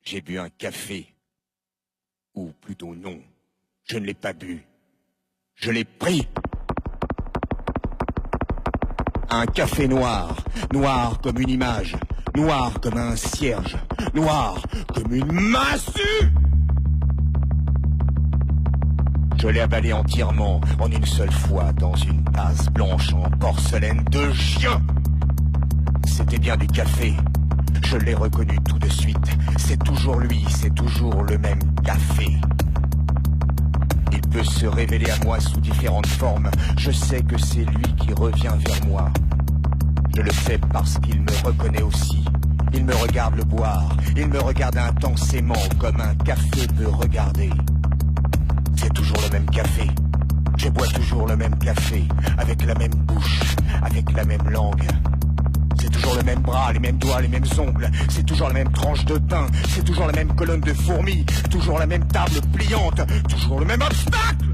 J'ai bu un café. Ou plutôt non, je ne l'ai pas bu. Je l'ai pris. Un café noir, noir comme une image, noir comme un cierge, noir comme une massue. Je l'ai avalé entièrement, en une seule fois, dans une tasse blanche en porcelaine de chien. C'était bien du café. Je l'ai reconnu tout de suite. C'est toujours lui, c'est toujours le même café. Il peut se révéler à moi sous différentes formes. Je sais que c'est lui qui revient vers moi. Je le sais parce qu'il me reconnaît aussi. Il me regarde le boire. Il me regarde intensément comme un café peut regarder. C'est toujours le même café. Je bois toujours le même café. Avec la même bouche, avec la même langue. C'est toujours le même bras, les mêmes doigts, les mêmes ongles. C'est toujours la même tranche de pain. C'est toujours la même colonne de fourmis. Toujours la même table pliante. Toujours le même obstacle.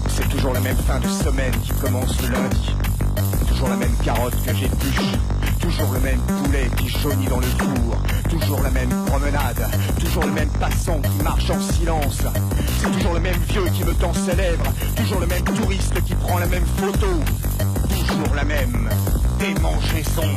C'est toujours la même fin de semaine qui commence le lundi. Toujours la même carotte que j'épluche. Toujours le même poulet qui jaunit dans le four. Toujours la même promenade. Toujours le même passant qui marche en silence. C'est toujours le même vieux qui me tend ses lèvres. Toujours le même touriste qui prend la même photo. Toujours la même démangeaison.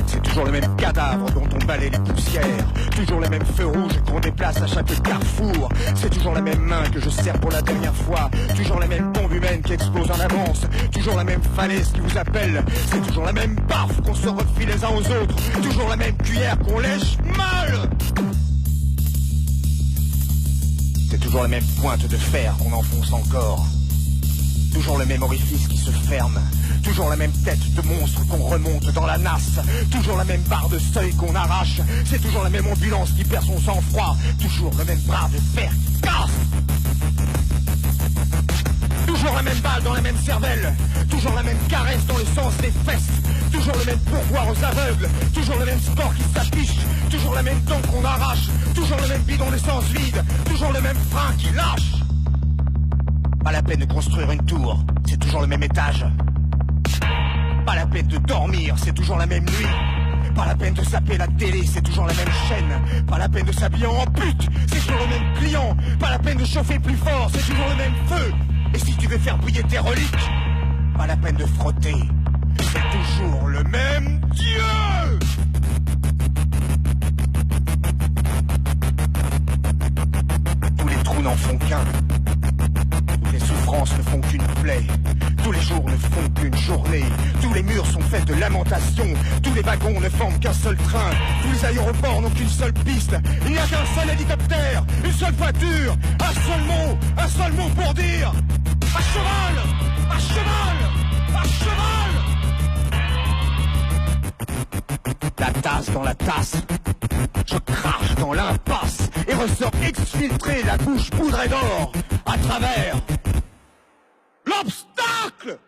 C'est toujours le même cadavre dont on balaie les poussières. Toujours les mêmes feux rouges qu'on déplace à chaque carrefour. C'est toujours la même main que je serre pour la dernière fois. Toujours la même bombe humaine qui explose en avance. Toujours la même falaise qui vous appelle. C'est toujours la même baffe qu'on se refile les uns aux autres. Toujours la même cuillère qu'on lèche mal. C'est toujours la même pointe de fer qu'on enfonce encore. Toujours le même orifice qui se ferme. Toujours la même tête de monstre qu'on remonte dans la nasse. Toujours la même barre de seuil qu'on arrache. C'est toujours la même ambulance qui perd son sang-froid. Toujours le même bras de fer qui casse. Toujours la même balle dans la même cervelle. Toujours la même caresse dans le sens des fesses. Toujours le même pourboire aux aveugles. Toujours le même sport qui s'affiche. Toujours la même dent qu'on arrache. Toujours le même bidon d'essence vide. Toujours le même frein qui lâche. Pas la peine de construire une tour, c'est toujours le même étage. Pas la peine de dormir, c'est toujours la même nuit. Pas la peine de zapper la télé, c'est toujours la même chaîne. Pas la peine de s'habiller en pute, c'est toujours le même client. Pas la peine de chauffer plus fort, c'est toujours le même feu. Et si tu veux faire briller tes reliques, pas la peine de frotter, c'est toujours le même Dieu. Tous les trous n'en font qu'un. Les souffrances ne font qu'une plaie. Tous les jours ne font qu'une journée. Tous les murs sont faits de lamentations. Tous les wagons ne forment qu'un seul train. Tous les aéroports n'ont qu'une seule piste. Il n'y a qu'un seul hélicoptère, une seule voiture, un seul mot pour dire à cheval, à cheval, à cheval. La tasse dans la tasse. Je crache dans l'impasse et ressors exfiltré, la bouche poudrée d'or, à travers l'obstacle.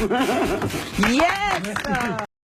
Yes.